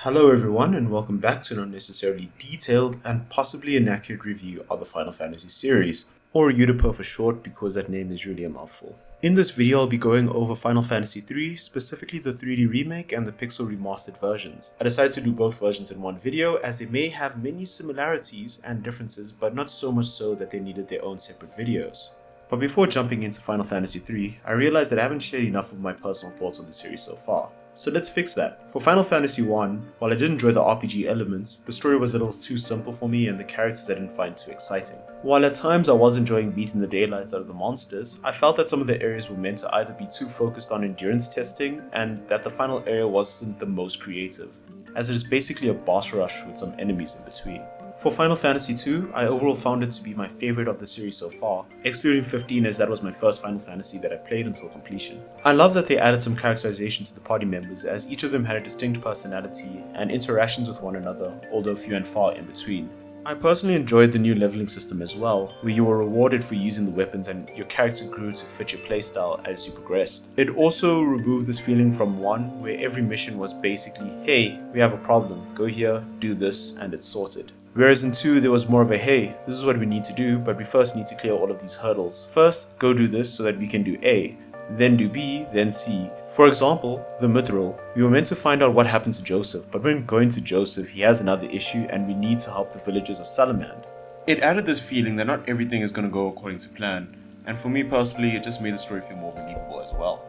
Hello everyone and welcome back to an unnecessarily detailed and possibly inaccurate review of the Final Fantasy series, or UDIPO for short because that name is really a mouthful. In this video I'll be going over Final Fantasy III, specifically the 3D remake and the pixel remastered versions. I decided to do both versions in one video as they may have many similarities and differences, but not so much so that they needed their own separate videos. But before jumping into Final Fantasy III, I realized that I haven't shared enough of my personal thoughts on the series so far. So let's fix that. For Final Fantasy I, while I did enjoy the RPG elements, the story was a little too simple for me and the characters I didn't find too exciting. While at times I was enjoying beating the daylights out of the monsters, I felt that some of the areas were meant to either be too focused on endurance testing and that the final area wasn't the most creative, as it is basically a boss rush with some enemies in between. For Final Fantasy II, I overall found it to be my favorite of the series so far, excluding 15 as that was my first Final Fantasy that I played until completion. I love that they added some characterization to the party members as each of them had a distinct personality and interactions with one another, although few and far in between. I personally enjoyed the new leveling system as well, where you were rewarded for using the weapons and your character grew to fit your playstyle as you progressed. It also removed this feeling from 1 where every mission was basically, hey, we have a problem, go here, do this, and it's sorted. Whereas in 2, there was more of a, hey, this is what we need to do, but we first need to clear all of these hurdles. First, go do this so that we can do A, then do B, then C. For example, the Mithril. We were meant to find out what happened to Joseph, but when going to Joseph, he has another issue and we need to help the villagers of Salamand. It added this feeling that not everything is going to go according to plan, and for me personally, it just made the story feel more believable as well.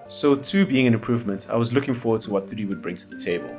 So 2 being an improvement, I was looking forward to what 3 would bring to the table.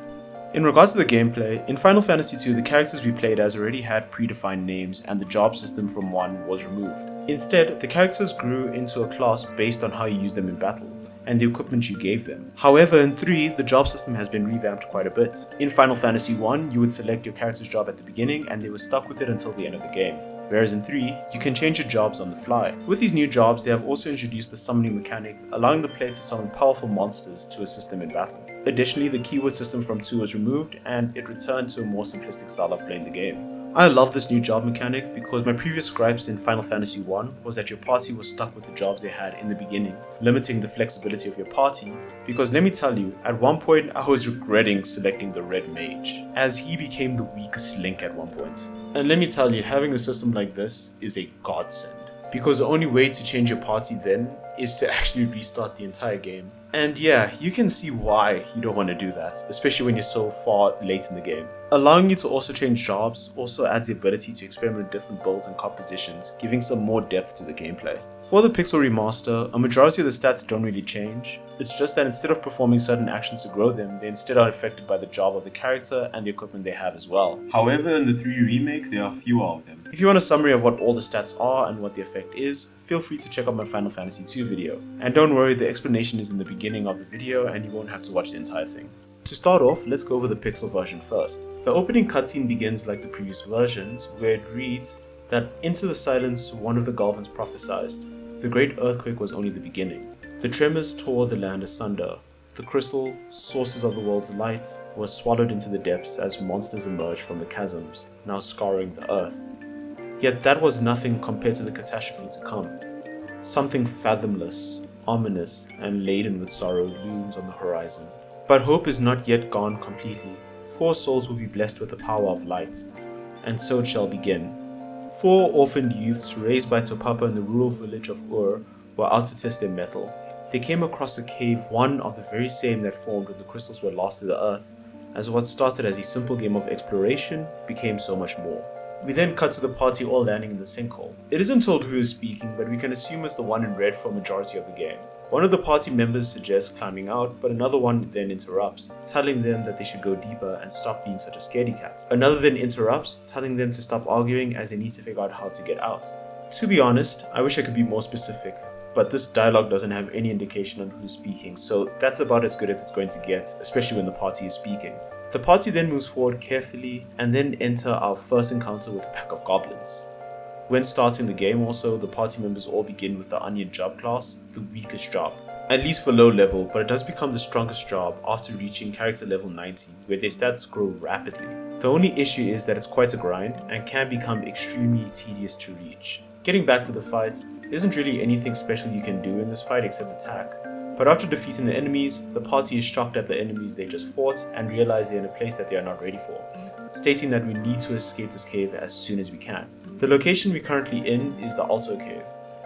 In regards to the gameplay, in Final Fantasy II, the characters we played as already had predefined names and the job system from 1 was removed. Instead, the characters grew into a class based on how you use them in battle and the equipment you gave them. However, in 3, the job system has been revamped quite a bit. In Final Fantasy I, you would select your character's job at the beginning and they were stuck with it until the end of the game. Whereas in 3, you can change your jobs on the fly. With these new jobs, they have also introduced the summoning mechanic, allowing the player to summon powerful monsters to assist them in battle. Additionally, the keyword system from 2 was removed and it returned to a more simplistic style of playing the game. I love this new job mechanic because my previous gripes in Final Fantasy I was that your party was stuck with the jobs they had in the beginning, limiting the flexibility of your party, because let me tell you, at one point I was regretting selecting the red mage, as he became the weakest link at one point. And let me tell you, having a system like this is a godsend, because the only way to change your party then is to actually restart the entire game. And yeah, you can see why you don't want to do that, especially when you're so far late in the game. Allowing you to also change jobs also adds the ability to experiment with different builds and compositions, giving some more depth to the gameplay. For the pixel remaster, a majority of the stats don't really change. It's just that instead of performing certain actions to grow them, they instead are affected by the job of the character and the equipment they have as well. However, in the 3 remake, there are fewer of them. If you want a summary of what all the stats are and what the effect is, feel free to check out my Final Fantasy II video. And don't worry, the explanation is in the beginning of the video and you won't have to watch the entire thing. To start off, let's go over the pixel version first. The opening cutscene begins like the previous versions, where it reads that into the silence one of the Galvans prophesied. The great earthquake was only the beginning. The tremors tore the land asunder. The crystal, sources of the world's light, were swallowed into the depths as monsters emerged from the chasms, now scarring the earth. Yet that was nothing compared to the catastrophe to come. Something fathomless, ominous, and laden with sorrow looms on the horizon. But hope is not yet gone completely. 4 souls will be blessed with the power of light, and so it shall begin. 4 orphaned youths raised by Topapa in the rural village of Ur were out to test their mettle. They came across a cave, one of the very same that formed when the crystals were lost to the earth, as what started as a simple game of exploration became so much more. We then cut to the party all landing in the sinkhole. It isn't told who is speaking, but we can assume it's the one in red for a majority of the game. One of the party members suggests climbing out, but another one then interrupts, telling them that they should go deeper and stop being such a scaredy cat. Another then interrupts, telling them to stop arguing as they need to figure out how to get out. To be honest, I wish I could be more specific, but this dialogue doesn't have any indication on who's speaking, so that's about as good as it's going to get, especially when the party is speaking. The party then moves forward carefully and then enter our first encounter with a pack of goblins. When starting the game also, the party members all begin with the Onion job class, the weakest job. At least for low level, but it does become the strongest job after reaching character level 90, where their stats grow rapidly. The only issue is that it's quite a grind and can become extremely tedious to reach. Getting back to the fight, there isn't really anything special you can do in this fight except attack. But after defeating the enemies, the party is shocked at the enemies they just fought and realize they're in a place that they are not ready for, stating that we need to escape this cave as soon as we can. The location we're currently in is the Alto Cave.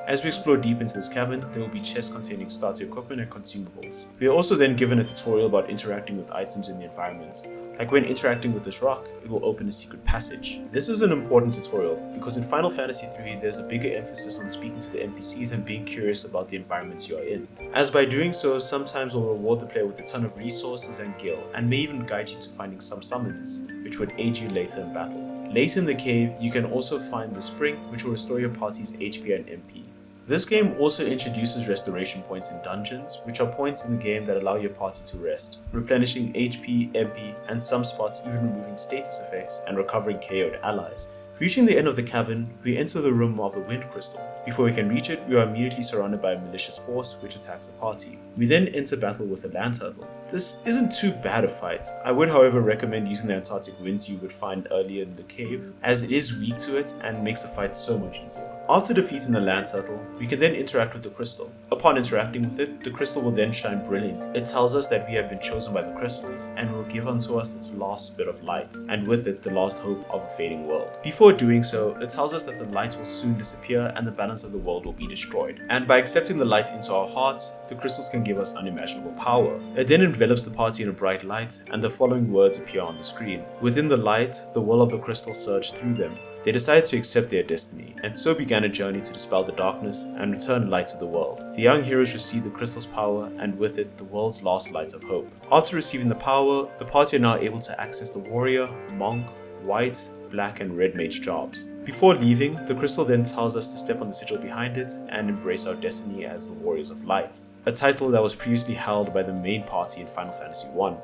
As we explore deep into this cavern, there will be chests containing starter equipment and consumables. We are also then given a tutorial about interacting with items in the environment. Like when interacting with this rock, it will open a secret passage. This is an important tutorial because in Final Fantasy III there's a bigger emphasis on speaking to the NPCs and being curious about the environments you are in. As by doing so, sometimes will reward the player with a ton of resources and gil, and may even guide you to finding some summons, which would aid you later in battle. Later in the cave, you can also find the spring, which will restore your party's HP and MP. This game also introduces restoration points in dungeons, which are points in the game that allow your party to rest, replenishing HP, MP, and some spots even removing status effects and recovering KO'd allies. Reaching the end of the cavern, we enter the room of the Wind Crystal. Before we can reach it, we are immediately surrounded by a malicious force which attacks the party. We then enter battle with the Land Turtle. This isn't too bad a fight. I would however recommend using the Antarctic winds you would find earlier in the cave, as it is weak to it and makes the fight so much easier. After defeating the Land Turtle, we can then interact with the crystal. Upon interacting with it, the crystal will then shine brilliant. It tells us that we have been chosen by the crystals and will give unto us its last bit of light, and with it the last hope of a fading world. Before doing so, it tells us that the light will soon disappear and the balance of the world will be destroyed. And by accepting the light into our hearts, the crystals can give us unimaginable power. It then envelops the party in a bright light, and the following words appear on the screen. Within the light, the will of the crystal surged through them. They decided to accept their destiny, and so began a journey to dispel the darkness and return light to the world. The young heroes received the crystal's power, and with it, the world's last light of hope. After receiving the power, the party are now able to access the warrior, monk, white, black, and red mage jobs. Before leaving, the crystal then tells us to step on the sigil behind it and embrace our destiny as the Warriors of Light, a title that was previously held by the main party in Final Fantasy I.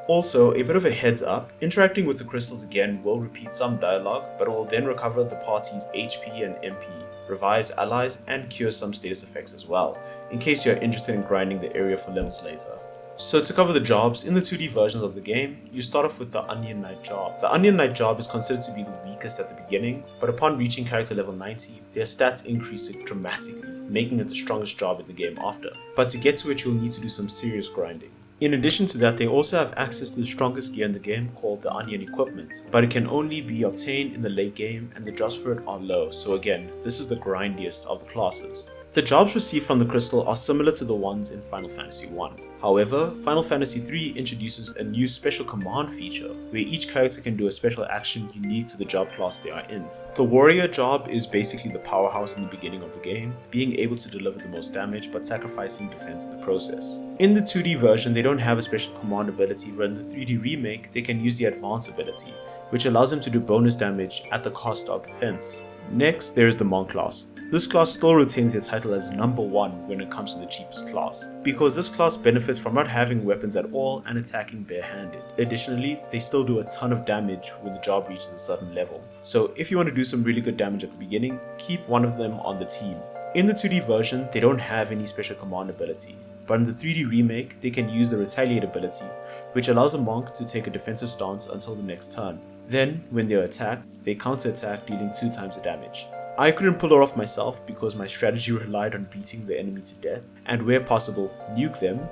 Also, a bit of a heads up, interacting with the crystals again will repeat some dialogue, but it will then recover the party's HP and MP, revives allies, and cures some status effects as well, in case you are interested in grinding the area for levels later. So to cover the jobs, in the 2D versions of the game, you start off with the Onion Knight job. The Onion Knight job is considered to be the weakest at the beginning, but upon reaching character level 90, their stats increase dramatically, making it the strongest job in the game after. But to get to it, you'll need to do some serious grinding. In addition to that, they also have access to the strongest gear in the game called the Onion Equipment, but it can only be obtained in the late game and the jobs for it are low, so again, this is the grindiest of the classes. The jobs received from the crystal are similar to the ones in Final Fantasy I. However, Final Fantasy III introduces a new special command feature, where each character can do a special action unique to the job class they are in. The warrior job is basically the powerhouse in the beginning of the game, being able to deliver the most damage but sacrificing defense in the process. In the 2D version, they don't have a special command ability, but in the 3D remake, they can use the advanced ability, which allows them to do bonus damage at the cost of defense. Next, there is the monk class. This class still retains their title as number 1 when it comes to the cheapest class, because this class benefits from not having weapons at all and attacking barehanded. Additionally, they still do a ton of damage when the job reaches a certain level, so if you want to do some really good damage at the beginning, keep one of them on the team. In the 2D version, they don't have any special command ability, but in the 3D remake, they can use the Retaliate ability, which allows a monk to take a defensive stance until the next turn. Then, when they are attacked, they counter-attack, dealing 2 times the damage. I couldn't pull it off myself because my strategy relied on beating the enemy to death, and where possible, nuke them,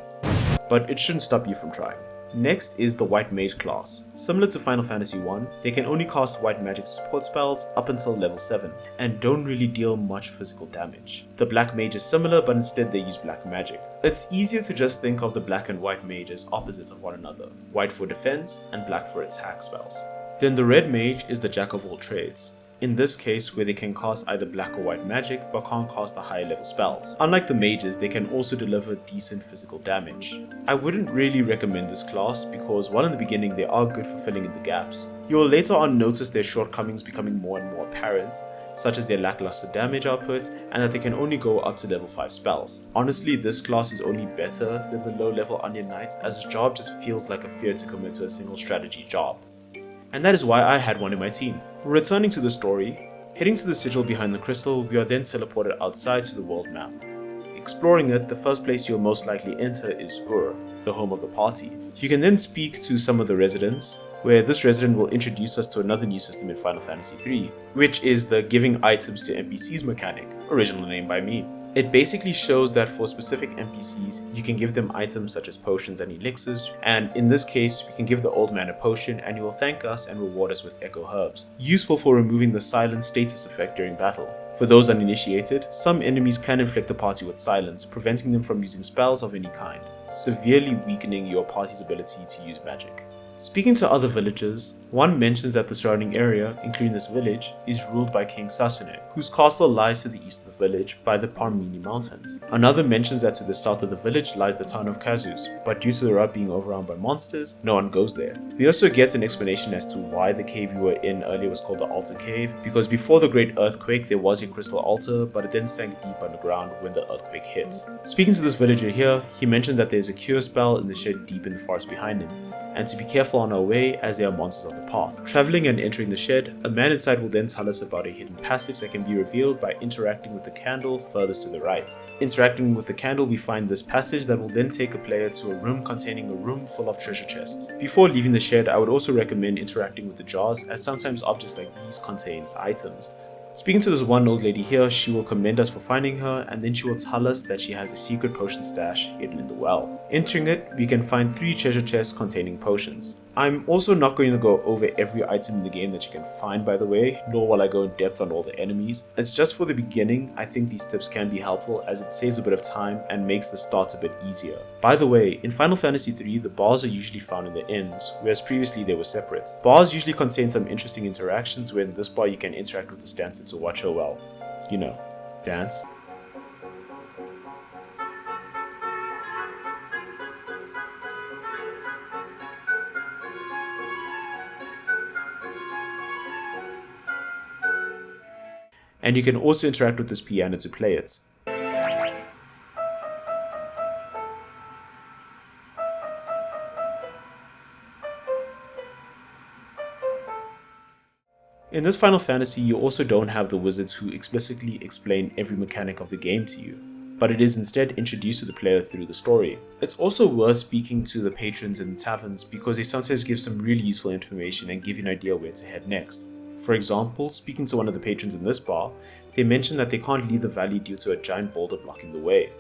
but it shouldn't stop you from trying. Next is the White Mage class. Similar to Final Fantasy I, they can only cast white magic support spells up until level 7, and don't really deal much physical damage. The Black Mage is similar, but instead they use black magic. It's easier to just think of the Black and White Mage as opposites of one another, white for defense and black for attack spells. Then the Red Mage is the Jack of all trades. In this case, where they can cast either black or white magic but can't cast the higher level spells. Unlike the mages, they can also deliver decent physical damage. I wouldn't really recommend this class because while in the beginning they are good for filling in the gaps, you will later on notice their shortcomings becoming more and more apparent, such as their lackluster damage output and that they can only go up to level 5 spells. Honestly, this class is only better than the low level Onion Knight, as this job just feels like a fear to commit to a single strategy job. And that is why I had one in my team. Returning to the story, heading to the sigil behind the crystal, we are then teleported outside to the world map. Exploring it, the first place you'll most likely enter is Ur, the home of the party. You can then speak to some of the residents, where this resident will introduce us to another new system in Final Fantasy III, which is the giving items to NPCs mechanic, originally named by me. It basically shows that for specific NPCs, you can give them items such as potions and elixirs, and in this case, we can give the old man a potion and he will thank us and reward us with echo herbs, useful for removing the silence status effect during battle. For those uninitiated, some enemies can inflict the party with silence, preventing them from using spells of any kind, severely weakening your party's ability to use magic. Speaking to other villagers, one mentions that the surrounding area, including this village, is ruled by King Sasune, whose castle lies to the east of the village by the Parmini Mountains. Another mentions that to the south of the village lies the town of Kazus, but due to the route being overrun by monsters, no one goes there. We also get an explanation as to why the cave we were in earlier was called the Altar Cave, because before the Great Earthquake there was a crystal altar, but it then sank deep underground when the earthquake hit. Speaking to this villager here, he mentioned that there is a cure spell in the shed deep in the forest behind him, and to be careful on our way as there are monsters on the path. Traveling and entering the shed, a man inside will then tell us about a hidden passage that can be revealed by interacting with the candle furthest to the right. Interacting with the candle, we find this passage that will then take a player to a room containing a room full of treasure chests. Before leaving the shed, I would also recommend interacting with the jars, as sometimes objects like these contains items. Speaking to this one old lady here, she will commend us for finding her, and then she will tell us that she has a secret potion stash hidden in the well. Entering it, we can find 3 treasure chests containing potions. I'm also not going to go over every item in the game that you can find, by the way, nor will I go in depth on all the enemies. It's just for the beginning. I think these tips can be helpful as it saves a bit of time and makes the start a bit easier. By the way, in Final Fantasy III, the bars are usually found in the inns, whereas previously they were separate. Bars usually contain some interesting interactions, where in this bar you can interact with the stanza to watch her, well, you know, dance. And you can also interact with this piano to play it. In this Final Fantasy, you also don't have the wizards who explicitly explain every mechanic of the game to you, but it is instead introduced to the player through the story. It's also worth speaking to the patrons in the taverns because they sometimes give some really useful information and give you an idea where to head next. For example, speaking to one of the patrons in this bar, they mention that they can't leave the valley due to a giant boulder blocking the way.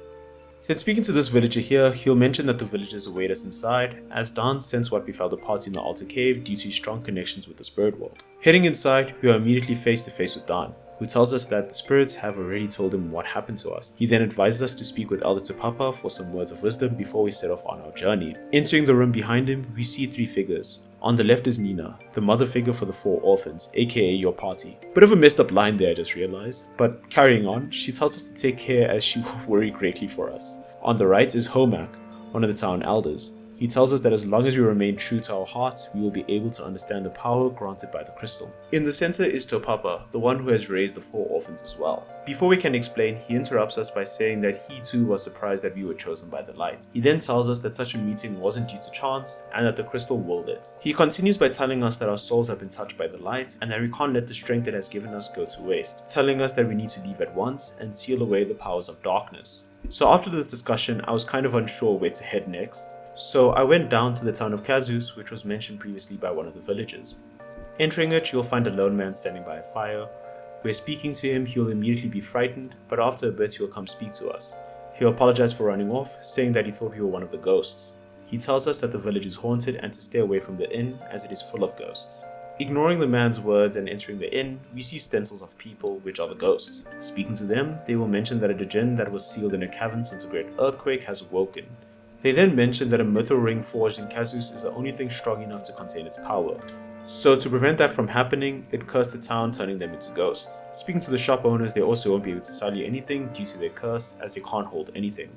Then speaking to this villager here, he'll mention that the villagers await us inside, as Dan sensed what befell the party in the Altar Cave due to his strong connections with the spirit world. Heading inside, we are immediately face to face with Dan, who tells us that the spirits have already told him what happened to us. He then advises us to speak with Elder Tupapa for some words of wisdom before we set off on our journey. Entering the room behind him, we see 3 figures. On the left is Nina, the mother figure for the 4 orphans, aka your party. Bit of a messed up line there, I just realized. But carrying on, she tells us to take care as she will worry greatly for us. On the right is Homak, one of the town elders. He tells us that as long as we remain true to our heart, we will be able to understand the power granted by the crystal. In the center is Topapa, the one who has raised the 4 orphans as well. Before we can explain, he interrupts us by saying that he too was surprised that we were chosen by the light. He then tells us that such a meeting wasn't due to chance, and that the crystal willed it. He continues by telling us that our souls have been touched by the light, and that we can't let the strength it has given us go to waste, telling us that we need to leave at once and seal away the powers of darkness. So after this discussion, I was kind of unsure where to head next. So I went down to the town of Kazus, which was mentioned previously by one of the villagers. Entering it, you'll find a lone man standing by a fire. Where speaking to him, he'll immediately be frightened, but after a bit he'll come speak to us. He'll apologize for running off, saying that he thought we were one of the ghosts. He tells us that the village is haunted and to stay away from the inn as it is full of ghosts. Ignoring the man's words and entering the inn, we see stencils of people, which are the ghosts. Speaking to them, they will mention that a djinn that was sealed in a cavern since a great earthquake has awoken. They then mention that a mithril ring forged in Kazus is the only thing strong enough to contain its power. So to prevent that from happening, it cursed the town, turning them into ghosts. Speaking to the shop owners, they also won't be able to sell you anything due to their curse, as they can't hold anything.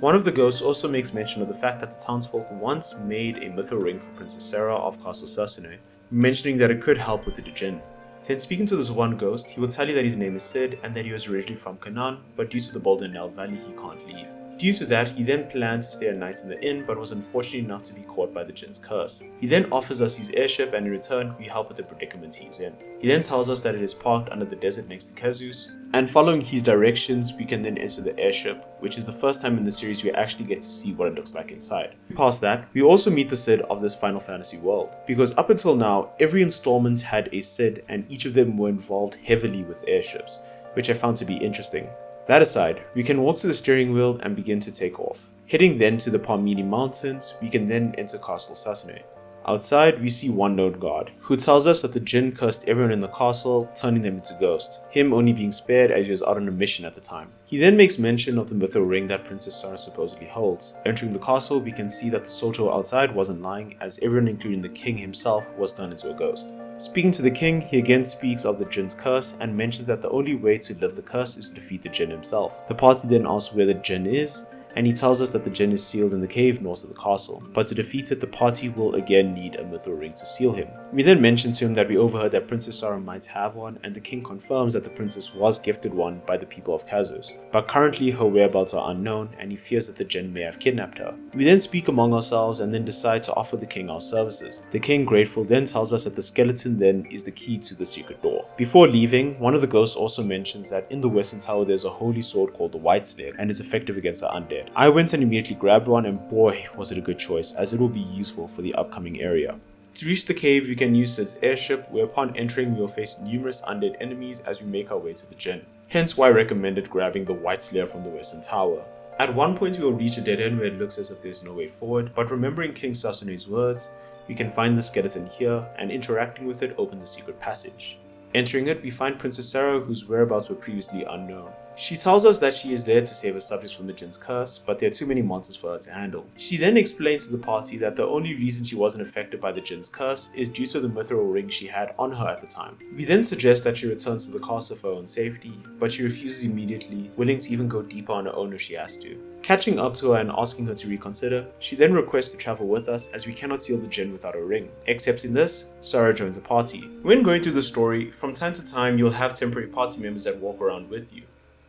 One of the ghosts also makes mention of the fact that the townsfolk once made a mithril ring for Princess Sarah of Castle Sasune, mentioning that it could help with the djinn. Then speaking to this one ghost, he will tell you that his name is Sid and that he was originally from Canaan, but due to the Boldenel Valley he can't leave. Due to that, he then plans to stay a night in the inn, but was unfortunate enough to be caught by the djinn's curse. He then offers us his airship, and in return, we help with the predicament he's in. He then tells us that it is parked under the desert next to Kazus, and following his directions, we can then enter the airship, which is the first time in the series we actually get to see what it looks like inside. Past that, we also meet the Sid of this Final Fantasy world, because up until now, every installment had a Sid, and each of them were involved heavily with airships, which I found to be interesting. That aside, we can walk to the steering wheel and begin to take off. Heading then to the Parmeni Mountains, we can then enter Castle Sasune. Outside, we see one known guard, who tells us that the Jinn cursed everyone in the castle, turning them into ghosts, him only being spared as he was out on a mission at the time. He then makes mention of the mithril ring that Princess Sarah supposedly holds. Entering the castle, we can see that the soldier outside wasn't lying, as everyone including the king himself was turned into a ghost. Speaking to the king, he again speaks of the Jinn's curse and mentions that the only way to lift the curse is to defeat the Jinn himself. The party then asks where the Jinn is, and he tells us that the Jinn is sealed in the cave north of the castle, but to defeat it the party will again need a mithril ring to seal him. We then mention to him that we overheard that Princess Sarah might have one, and the king confirms that the princess was gifted one by the people of Kazos, but currently her whereabouts are unknown and he fears that the Jinn may have kidnapped her. We then speak among ourselves and then decide to offer the king our services. The king, grateful, then tells us that the skeleton then is the key to the secret door. Before leaving, one of the ghosts also mentions that in the western tower there's a holy sword called the White Slave and is effective against the undead. I went and immediately grabbed one, and boy was it a good choice, as it will be useful for the upcoming area. To reach the cave, we can use Sid's airship, where upon entering we will face numerous undead enemies as we make our way to the Jinn. Hence why I recommended grabbing the White Slayer from the western tower. At one point we will reach a dead end where it looks as if there's no way forward, but remembering King Sasune's words, we can find the skeleton here, and interacting with it opens a secret passage. Entering it, we find Princess Sarah, whose whereabouts were previously unknown. She tells us that she is there to save her subjects from the Jinn's curse, but there are too many monsters for her to handle. She then explains to the party that the only reason she wasn't affected by the Jinn's curse is due to the mithril ring she had on her at the time. We then suggest that she returns to the castle for her own safety, but she refuses immediately, willing to even go deeper on her own if she has to. Catching up to her and asking her to reconsider, she then requests to travel with us as we cannot seal the Jinn without a ring. Accepting this, Sarah joins the party. When going through the story, from time to time you'll have temporary party members that walk around with you.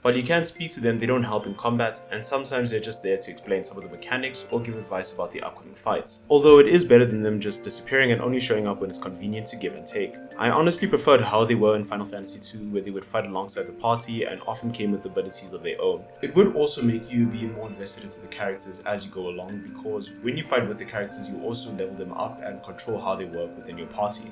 While you can speak to them, they don't help in combat, and sometimes they're just there to explain some of the mechanics or give advice about the upcoming fights. Although it is better than them just disappearing and only showing up when it's convenient to give and take. I honestly preferred how they were in Final Fantasy II, where they would fight alongside the party and often came with abilities of their own. It would also make you be more invested into the characters as you go along, because when you fight with the characters, you also level them up and control how they work within your party.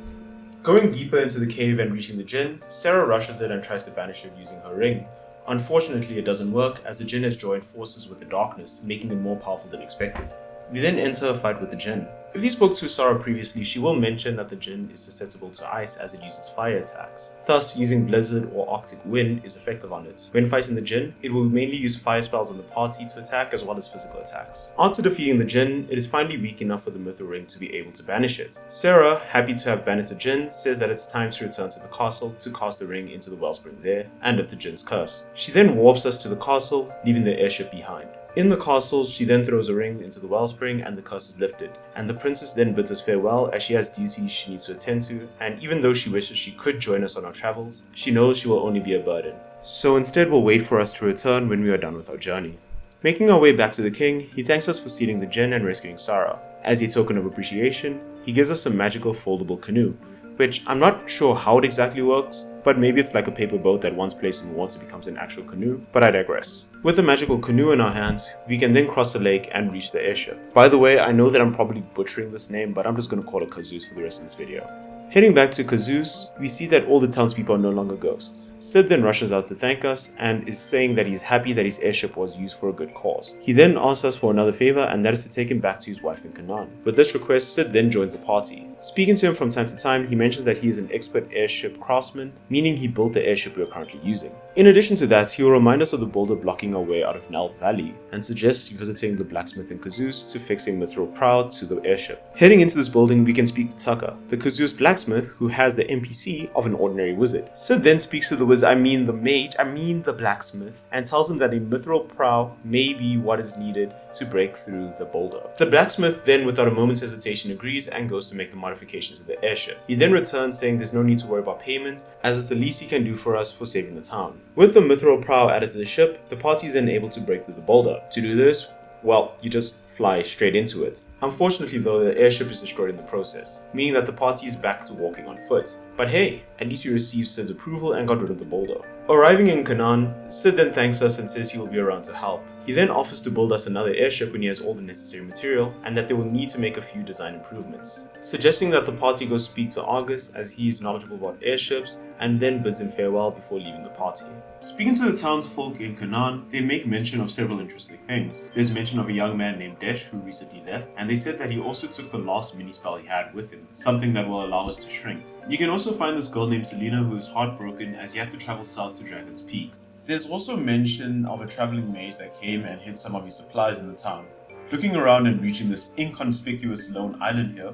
Going deeper into the cave and reaching the Jinn, Sarah rushes it and tries to banish it using her ring. Unfortunately, it doesn't work, as the Jinn has joined forces with the darkness, making him more powerful than expected. We then enter a fight with the Jinn. If you spoke to Sarah previously, she will mention that the Jinn is susceptible to ice as it uses fire attacks. Thus, using Blizzard or Arctic Wind is effective on it. When fighting the Jinn, it will mainly use fire spells on the party to attack as well as physical attacks. After defeating the Jinn, it is finally weak enough for the mithril ring to be able to banish it. Sarah, happy to have banished the Jinn, says that it's time to return to the castle to cast the ring into the wellspring there and lift the Jinn's curse. She then warps us to the castle, leaving the airship behind. In the castle, she then throws a ring into the wellspring and the curse is lifted, and the princess then bids us farewell as she has duties she needs to attend to, and even though she wishes she could join us on our travels, she knows she will only be a burden. So instead will wait for us to return when we are done with our journey. Making our way back to the king, he thanks us for stealing the Jinn and rescuing Sarah. As a token of appreciation, he gives us a magical foldable canoe, which I'm not sure how it exactly works, but maybe it's like a paper boat that once placed in water becomes an actual canoe, but I digress. With the magical canoe in our hands, we can then cross the lake and reach the airship. By the way, I know that I'm probably butchering this name, but I'm just going to call it Kazuz for the rest of this video. Heading back to Kazuz, we see that all the townspeople are no longer ghosts. Sid then rushes out to thank us and is saying that he's happy that his airship was used for a good cause. He then asks us for another favor, and that is to take him back to his wife in Canaan. With this request, Sid then joins the party. Speaking to him from time to time, he mentions that he is an expert airship craftsman, meaning he built the airship we are currently using. In addition to that, he will remind us of the boulder blocking our way out of Nal Valley, and suggests visiting the blacksmith in Kazuz to fix a mithril prow to the airship. Heading into this building, we can speak to Tucker, the Kazuz blacksmith who has the NPC of an ordinary wizard. Sid then speaks to the wizard, the blacksmith, and tells him that a mithril prow may be what is needed to break through the boulder. The blacksmith then, without a moment's hesitation, agrees and goes to make the modifications to the airship. He then returns saying there's no need to worry about payment, as it's the least he can do for us for saving the town. With the mithril prow added to the ship, the party is then able to break through the boulder. To do this, well, you just fly straight into it. Unfortunately though, the airship is destroyed in the process, meaning that the party is back to walking on foot. But hey, at least we received Sid's approval and got rid of the boulder. Arriving in Canaan, Sid then thanks us and says he will be around to help. He then offers to build us another airship when he has all the necessary material, and that they will need to make a few design improvements, suggesting that the party go speak to Augen as he is knowledgeable about airships, and then bids him farewell before leaving the party. Speaking to the townsfolk in Canaan, they make mention of several interesting things. There's mention of a young man named Desh who recently left, and they said that he also took the last mini spell he had with him, something that will allow us to shrink. You can also find this girl named Selena who is heartbroken as he had to travel south to Dragon's Peak. There's also mention of a traveling mage that came and hid some of his supplies in the town. Looking around and reaching this inconspicuous lone island here,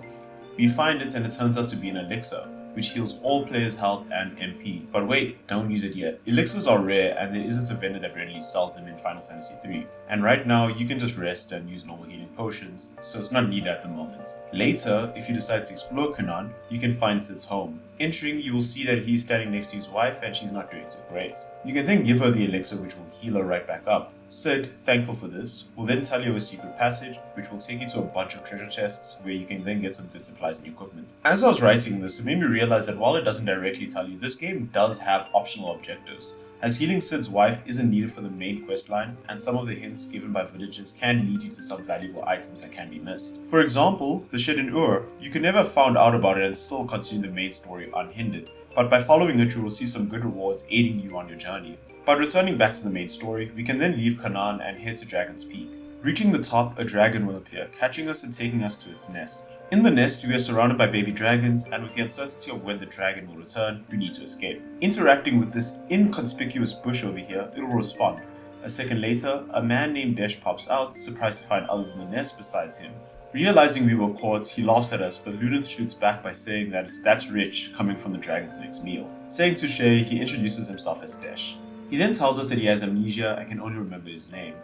we find it and it turns out to be an elixir, which heals all players' health and MP. But wait, don't use it yet. Elixirs are rare and there isn't a vendor that readily sells them in Final Fantasy III. And right now, you can just rest and use normal healing potions, so it's not needed at the moment. Later, if you decide to explore Canaan, you can find Sid's home. Entering, you will see that he's standing next to his wife and she's not doing too great. You can then give her the elixir which will heal her right back up. Sid, thankful for this, will then tell you of a secret passage which will take you to a bunch of treasure chests where you can then get some good supplies and equipment. As I was writing this, it made me realize that while it doesn't directly tell you, this game does have optional objectives, as healing Sid's wife isn't needed for the main questline, and some of the hints given by villagers can lead you to some valuable items that can be missed. For example, the shed in Ur, you could never have found out about it and still continue the main story unhindered, but by following it you will see some good rewards aiding you on your journey. But returning back to the main story, we can then leave Canaan and head to Dragon's Peak. Reaching the top, a dragon will appear, catching us and taking us to its nest. In the nest, we are surrounded by baby dragons, and with the uncertainty of when the dragon will return, we need to escape. Interacting with this inconspicuous bush over here, it will respond. A second later, a man named Desh pops out, surprised to find others in the nest besides him. Realizing we were caught, he laughs at us, but Lunith shoots back by saying that that's rich coming from the dragon's next meal. Saying touche, he introduces himself as Desh. He then tells us that he has amnesia and can only remember his name.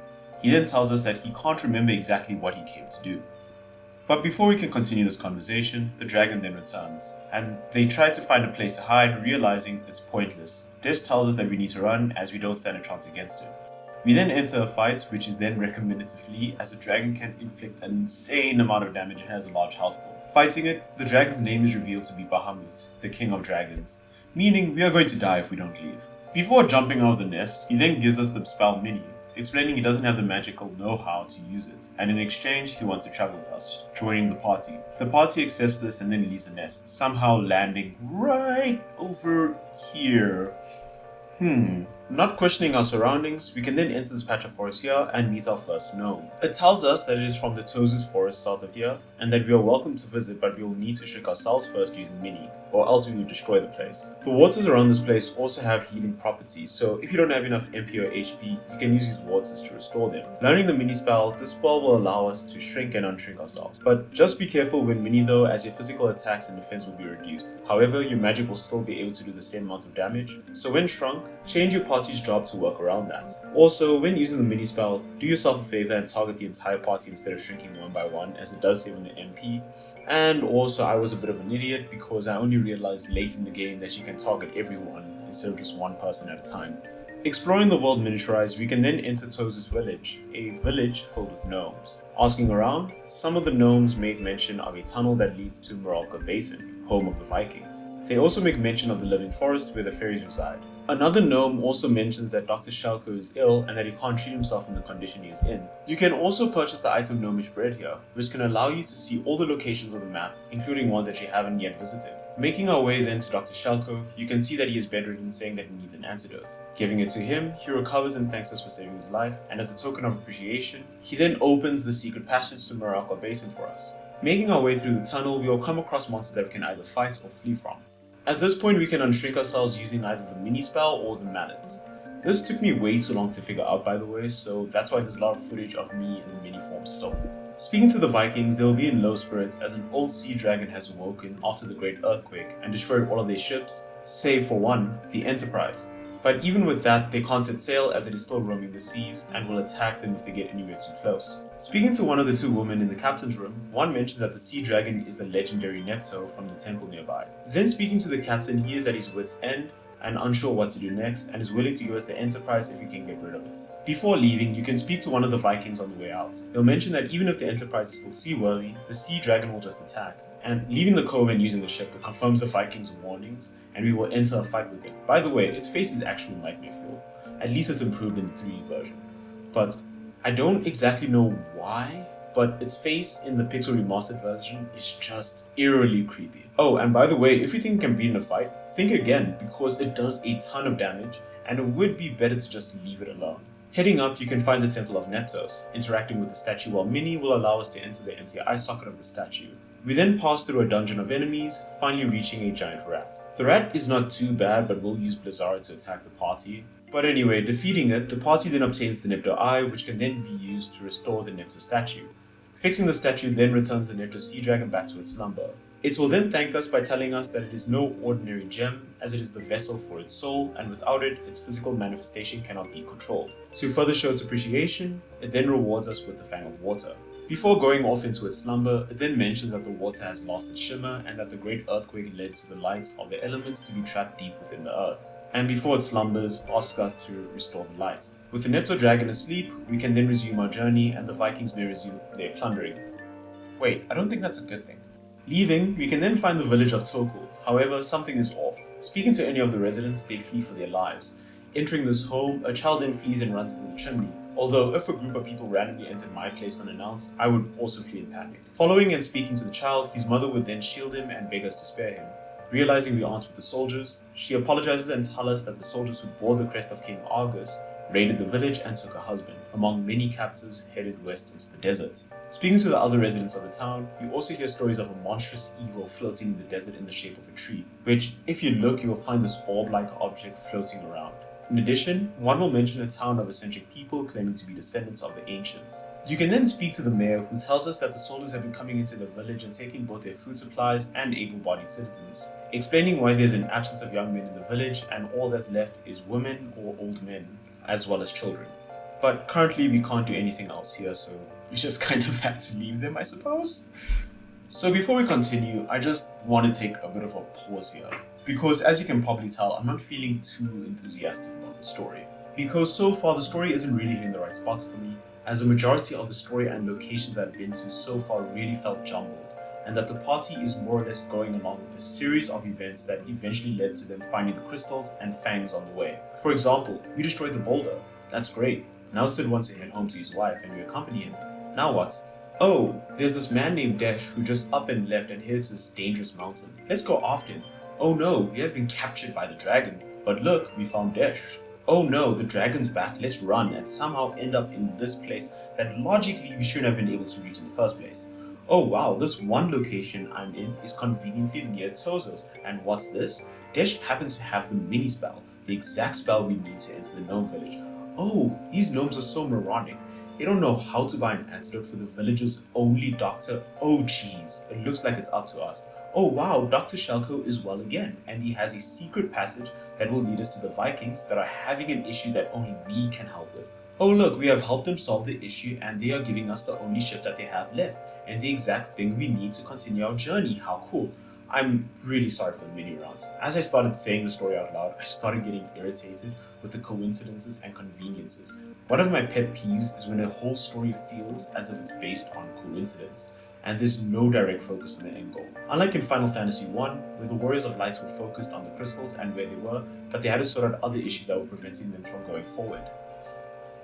He then tells us that he can't remember exactly what he came to do. But before we can continue this conversation, the dragon then returns, and they try to find a place to hide, realizing it's pointless. Desh tells us that we need to run as we don't stand a chance against him. We then enter a fight, which is then recommended to flee as the dragon can inflict an insane amount of damage and has a large health pool. Fighting it, the dragon's name is revealed to be Bahamut, the king of dragons, meaning we are going to die if we don't leave. Before jumping out of the nest, he then gives us the spell Mini, explaining he doesn't have the magical know-how to use it, and in exchange he wants to travel with us, joining the party. The party accepts this and then leaves the nest, somehow landing right over here. Not questioning our surroundings, we can then enter this patch of forest here and meet our first gnome. It tells us that it is from the Tozus forest south of here, and that we are welcome to visit, but we will need to shrink ourselves first using Mini, or else we will destroy the place. The waters around this place also have healing properties, so if you don't have enough MP or HP, you can use these waters to restore them. Learning the Mini spell, this spell will allow us to shrink and unshrink ourselves. But just be careful when Mini though, as your physical attacks and defense will be reduced. However, your magic will still be able to do the same amount of damage, so when shrunk, change your party's job to work around that. Also, when using the Mini spell, do yourself a favor and target the entire party instead of shrinking one by one, as it does save on the MP. And also, I was a bit of an idiot because I only realized late in the game that you can target everyone instead of just one person at a time. Exploring the world miniaturized, we can then enter Tozus village, a village filled with gnomes. Asking around, some of the gnomes make mention of a tunnel that leads to Moralka Basin, home of the Vikings. They also make mention of the living forest where the fairies reside. Another gnome also mentions that Dr. Shalko is ill and that he can't treat himself in the condition he is in. You can also purchase the item Gnomish Bread here, which can allow you to see all the locations of the map, including ones that you haven't yet visited. Making our way then to Dr. Shalko, you can see that he is bedridden, saying that he needs an antidote. Giving it to him, he recovers and thanks us for saving his life, and as a token of appreciation, he then opens the secret passage to Moralka Basin for us. Making our way through the tunnel, we will come across monsters that we can either fight or flee from. At this point, we can unshrink ourselves using either the mini spell or the mallet. This took me way too long to figure out, by the way, so that's why there's a lot of footage of me in the mini form still. Speaking to the Vikings, they will be in low spirits as an old sea dragon has awoken after the great earthquake and destroyed all of their ships, save for one, the Enterprise. But even with that, they can't set sail as it is still roaming the seas and will attack them if they get anywhere too close. Speaking to one of the two women in the captain's room, one mentions that the sea dragon is the legendary Nepto from the temple nearby. Then speaking to the captain, he is at his wit's end and unsure what to do next and is willing to give us the Enterprise if we can get rid of it. Before leaving, you can speak to one of the Vikings on the way out. They'll mention that even if the Enterprise is still seaworthy, the sea dragon will just attack. And leaving the cove and using the ship, it confirms the Vikings' warnings, and we will enter a fight with it. By the way, its face is actual nightmare fuel. At least it's improved in the 3D version. But I don't exactly know why, but its face in the pixel remastered version is just eerily creepy. Oh, and by the way, if you think it can beat in a fight, think again, because it does a ton of damage, and it would be better to just leave it alone. Heading up, you can find the Temple of Neptos. Interacting with the statue while mini will allow us to enter the empty eye socket of the statue. We then pass through a dungeon of enemies, finally reaching a giant rat. The rat is not too bad, but will use Blizzard to attack the party. But anyway, defeating it, the party then obtains the Nepto Eye, which can then be used to restore the Nepto statue. Fixing the statue then returns the Nepto Sea Dragon back to its slumber. It will then thank us by telling us that it is no ordinary gem, as it is the vessel for its soul, and without it, its physical manifestation cannot be controlled. To further show its appreciation, it then rewards us with the Fang of Water. Before going off into its slumber, it then mentions that the water has lost its shimmer and that the great earthquake led to the light of the elements to be trapped deep within the earth. And before it slumbers, asks us to restore the light. With the Nepto Dragon asleep, we can then resume our journey and the Vikings may resume their plundering. Wait, I don't think that's a good thing. Leaving, we can then find the village of Tokul. However, something is off. Speaking to any of the residents, they flee for their lives. Entering this home, a child then flees and runs into the chimney. Although, if a group of people randomly entered my place unannounced, I would also flee in panic. Following and speaking to the child, his mother would then shield him and beg us to spare him. Realizing we aren't with the soldiers, she apologizes and tells us that the soldiers who bore the crest of King Augen raided the village and took her husband, among many captives headed west into the desert. Speaking to the other residents of the town, we also hear stories of a monstrous evil floating in the desert in the shape of a tree, which, if you look, you will find this orb-like object floating around. In addition, one will mention a town of eccentric people claiming to be descendants of the ancients. You can then speak to the mayor, who tells us that the soldiers have been coming into the village and taking both their food supplies and able-bodied citizens, explaining why there's an absence of young men in the village and all that's left is women or old men, as well as children. But currently we can't do anything else here, so we just kind of have to leave them, I suppose. So before we continue, I just want to take a bit of a pause here, because as you can probably tell, I'm not feeling too enthusiastic about the story. Because so far the story isn't really hitting the right spots for me, as a majority of the story and locations I've been to so far really felt jumbled, and that the party is more or less going along a series of events that eventually led to them finding the crystals and fangs on the way. For example, we destroyed the boulder. That's great. Now Sid wants to head home to his wife and we accompany him. Now what? Oh, there's this man named Desh who just up and left and heads to this dangerous mountain. Let's go after him. Oh no, we have been captured by the dragon. But look, we found Desh. Oh no, the dragon's back, let's run and somehow end up in this place that logically we shouldn't have been able to reach in the first place. Oh wow, this one location I'm in is conveniently near Tozo's, and what's this? Desh happens to have the mini spell, the exact spell we need to enter the gnome village. Oh, these gnomes are so moronic. They don't know how to buy an antidote for the village's only doctor. Oh geez, it looks like it's up to us. Oh wow, Dr. Shelko is well again, and he has a secret passage that will lead us to the Vikings that are having an issue that only we can help with. Oh look, we have helped them solve the issue and they are giving us the only ship that they have left, and the exact thing we need to continue our journey. How cool. I'm really sorry for the mini rounds. As I started saying the story out loud, I started getting irritated with the coincidences and conveniences. One of my pet peeves is when a whole story feels as if it's based on coincidence, and there's no direct focus on the end goal. Unlike in Final Fantasy I, where the Warriors of Light were focused on the crystals and where they were, but they had to sort out other issues that were preventing them from going forward.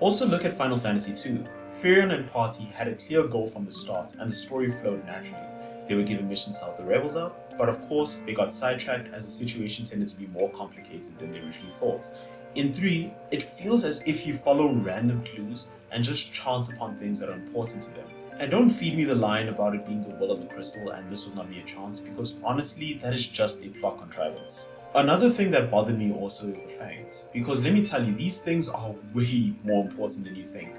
Also look at Final Fantasy II. Firion and party had a clear goal from the start, and the story flowed naturally. They were given missions to help the rebels out, but of course they got sidetracked as the situation tended to be more complicated than they originally thought. In 3, it feels as if you follow random clues and just chance upon things that are important to them. And don't feed me the line about it being the will of the crystal and this was not mere chance, because honestly that is just a plot contrivance. Another thing that bothered me also is the fangs, because let me tell you, these things are way more important than you think.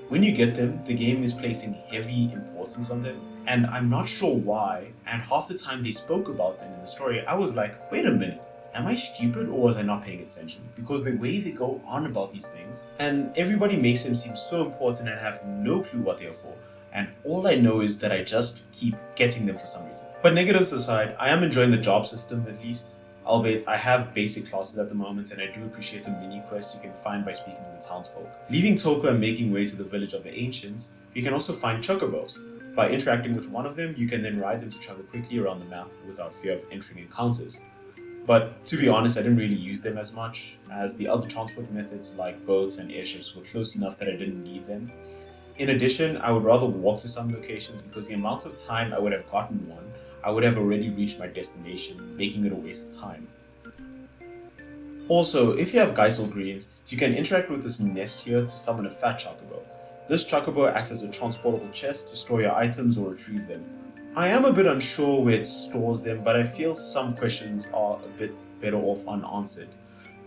When you get them, the game is placing heavy importance on them, and I'm not sure why, and half the time they spoke about them in the story, I was like, wait a minute, am I stupid or was I not paying attention? Because the way they go on about these things, and everybody makes them seem so important and have no clue what they're for, and all I know is that I just keep getting them for some reason. But negatives aside, I am enjoying the job system at least. Albeit, I have basic classes at the moment and I do appreciate the mini quests you can find by speaking to the townsfolk. Leaving Toko and making way to the village of the ancients, you can also find chocobos. By interacting with one of them, you can then ride them to travel quickly around the map without fear of entering encounters. But to be honest, I didn't really use them as much, as the other transport methods like boats and airships were close enough that I didn't need them. In addition, I would rather walk to some locations because the amount of time I would have gotten one, I would have already reached my destination, making it a waste of time. Also, if you have Geisel greens, you can interact with this nest here to summon a fat chocobo. This chocobo acts as a transportable chest to store your items or retrieve them. I am a bit unsure where it stores them, but I feel some questions are a bit better off unanswered.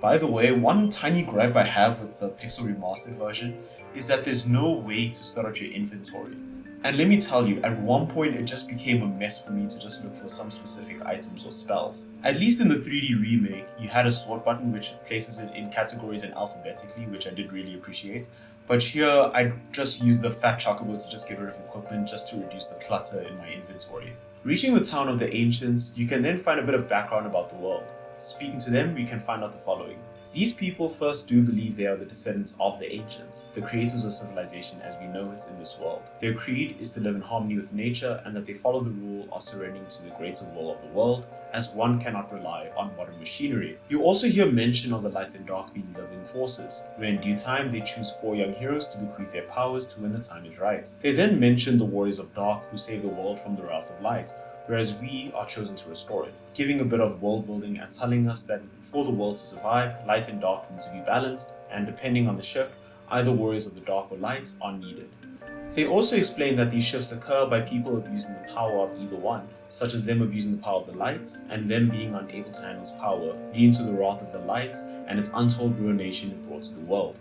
By the way, one tiny gripe I have with the Pixel Remastered version is that there's no way to start out your inventory. And let me tell you, at one point it just became a mess for me to just look for some specific items or spells. At least in the 3D remake, you had a sort button which places it in categories and alphabetically, which I did really appreciate. But here, I just used the fat chocobo to just get rid of equipment just to reduce the clutter in my inventory. Reaching the town of the ancients, you can then find a bit of background about the world. Speaking to them, we can find out the following. These people first do believe they are the descendants of the ancients, the creators of civilization as we know it in this world. Their creed is to live in harmony with nature and that they follow the rule of surrendering to the greater will of the world, as one cannot rely on modern machinery. You also hear mention of the light and dark being living forces, where in due time they choose 4 young heroes to bequeath their powers to when the time is right. They then mention the warriors of dark who save the world from the wrath of light, whereas we are chosen to restore it, giving a bit of world building and telling us that for the world to survive, light and dark need to be balanced, and depending on the shift, either warriors of the dark or light are needed. They also explain that these shifts occur by people abusing the power of either one, such as them abusing the power of the light, and them being unable to handle its power, leading to the wrath of the light and its untold ruination it brought to the world.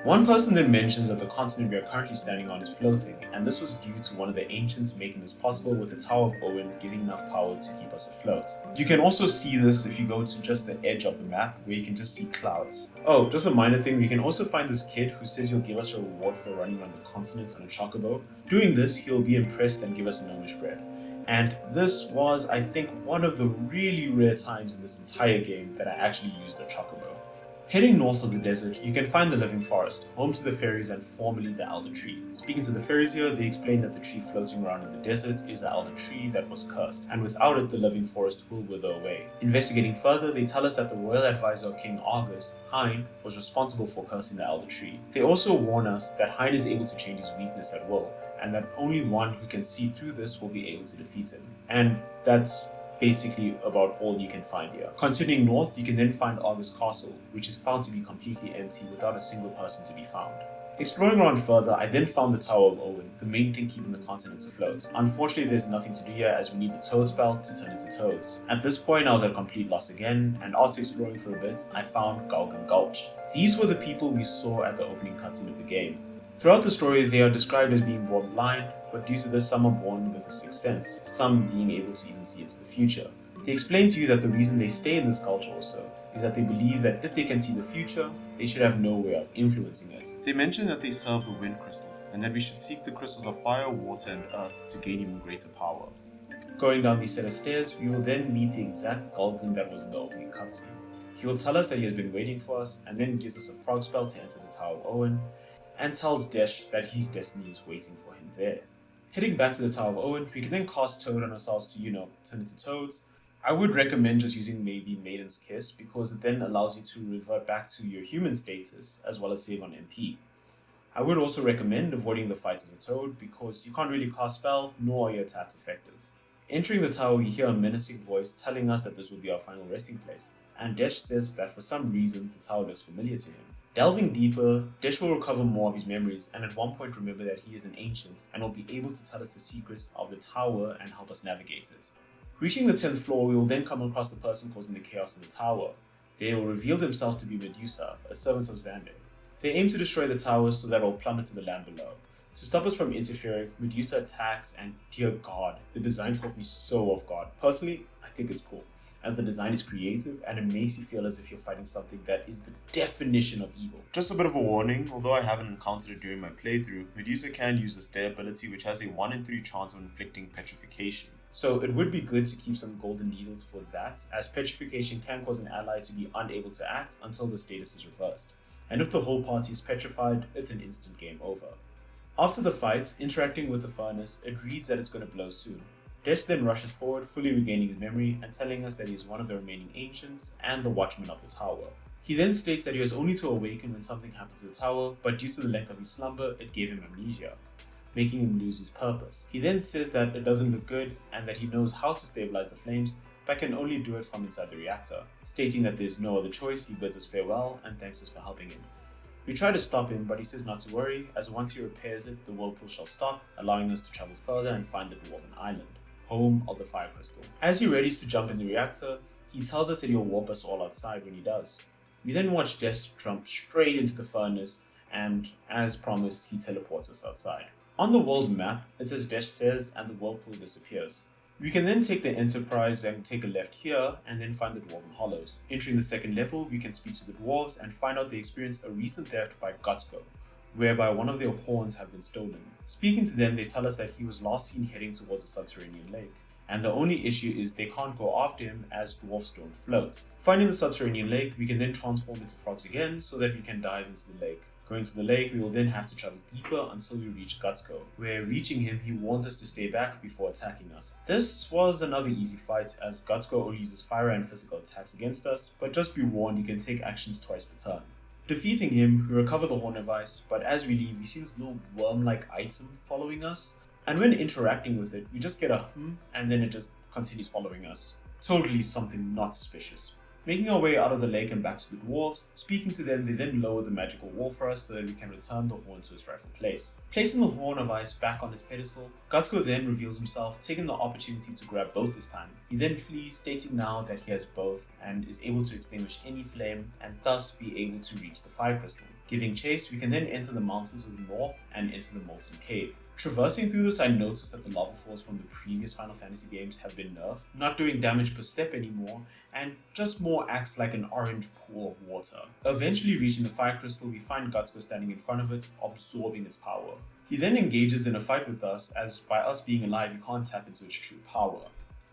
One person then mentions that the continent we are currently standing on is floating, and this was due to one of the ancients making this possible with the Tower of Augen giving enough power to keep us afloat. You can also see this if you go to just the edge of the map, where you can just see clouds. Oh, just a minor thing, we can also find this kid who says he'll give us a reward for running around the continents on a chocobo. Doing this, he'll be impressed and give us a gnomish bread. And this was, I think, one of the really rare times in this entire game that I actually used a chocobo. Heading north of the desert, you can find the Living Forest, home to the fairies and formerly the Elder Tree. Speaking to the fairies here, they explain that the tree floating around in the desert is the Elder Tree that was cursed, and without it the Living Forest will wither away. Investigating further, they tell us that the royal advisor of King Augen, Hein, was responsible for cursing the Elder Tree. They also warn us that Hein is able to change his weakness at will, and that only one who can see through this will be able to defeat him. And that's basically about all you can find here. Continuing north, you can then find Augen's castle, which is found to be completely empty without a single person to be found. Exploring around further, I then found the Tower of Augen, the main thing keeping the continents afloat. Unfortunately, there's nothing to do here as we need the toad spell to turn into toads. At this point, I was at complete loss again, and after exploring for a bit, I found Augen Gulch. These were the people we saw at the opening cutscene of the game. Throughout the story, they are described as being born blind, but due to this, some are born with a sixth sense, some being able to even see into the future. They explain to you that the reason they stay in this culture also is that they believe that if they can see the future, they should have no way of influencing it. They mention that they serve the wind crystal, and that we should seek the crystals of fire, water, and earth to gain even greater power. Going down these set of stairs, we will then meet the exact Augen that was in the opening cutscene. He will tell us that he has been waiting for us, and then gives us a frog spell to enter the Tower of Augen, and tells Desh that his destiny is waiting for him there. Heading back to the Tower of Augen, we can then cast Toad on ourselves to, turn into toads. I would recommend just using maybe Maiden's Kiss because it then allows you to revert back to your human status as well as save on MP. I would also recommend avoiding the fights as a toad because you can't really cast spell nor are your attacks effective. Entering the tower, we hear a menacing voice telling us that this will be our final resting place, and Desh says that for some reason the tower looks familiar to him. Delving deeper, Desh will recover more of his memories and at one point remember that he is an ancient and will be able to tell us the secrets of the tower and help us navigate it. Reaching the 10th floor, we will then come across the person causing the chaos in the tower. They will reveal themselves to be Medusa, a servant of Xander. They aim to destroy the tower so that it will plummet to the land below. To stop us from interfering, Medusa attacks and dear god, the design caught me so off guard. Personally, I think it's cool, as the design is creative and it makes you feel as if you're fighting something that is the definition of evil. Just a bit of a warning, although I haven't encountered it during my playthrough, Medusa can use the Stay ability which has a 1 in 3 chance of inflicting petrification. So it would be good to keep some golden needles for that, as petrification can cause an ally to be unable to act until the status is reversed. And if the whole party is petrified, it's an instant game over. After the fight, interacting with the furnace, it reads that it's going to blow soon. Desh then rushes forward, fully regaining his memory and telling us that he is one of the remaining ancients and the watchman of the tower. He then states that he was only to awaken when something happened to the tower, but due to the length of his slumber, it gave him amnesia, making him lose his purpose. He then says that it doesn't look good and that he knows how to stabilize the flames, but can only do it from inside the reactor. Stating that there's no other choice, he bids us farewell and thanks us for helping him. We try to stop him, but he says not to worry, as once he repairs it, the whirlpool shall stop, allowing us to travel further and find the Dwarven Island, home of the Fire Crystal. As he readies to jump in the reactor, he tells us that he'll warp us all outside when he does. We then watch Des jump straight into the furnace, and as promised, he teleports us outside. On the world map, it's as Des says, and the whirlpool disappears. We can then take the Enterprise and take a left here, and then find the Dwarven Hollows. Entering the second level, we can speak to the dwarves and find out they experienced a recent theft by Gutsko, whereby one of their horns have been stolen. Speaking to them, they tell us that he was last seen heading towards a subterranean lake, and the only issue is they can't go after him as dwarfs don't float. Finding the subterranean lake, we can then transform into frogs again so that we can dive into the lake. Going to the lake, we will then have to travel deeper until we reach Gutsko, where reaching him, he warns us to stay back before attacking us. This was another easy fight, as Gutsko only uses fire and physical attacks against us, but just be warned, you can take actions twice per turn. Defeating him, we recover the Horn Device, but as we leave, we see this little worm-like item following us, and when interacting with it, we just get a and then it just continues following us. Totally something not suspicious. Making our way out of the lake and back to the dwarves, speaking to them, they then lower the magical wall for us so that we can return the horn to its rightful place. Placing the Horn of Ice back on its pedestal, Gutsko then reveals himself, taking the opportunity to grab both this time. He then flees, stating now that he has both and is able to extinguish any flame and thus be able to reach the Fire Crystal. Giving chase, we can then enter the mountains of the north and enter the Molten Cave. Traversing through this, I noticed that the lava falls from the previous Final Fantasy games have been nerfed, not doing damage per step anymore, and just more acts like an orange pool of water. Eventually reaching the Fire Crystal, we find Gutsko standing in front of it, absorbing its power. He then engages in a fight with us, as by us being alive, you can't tap into its true power.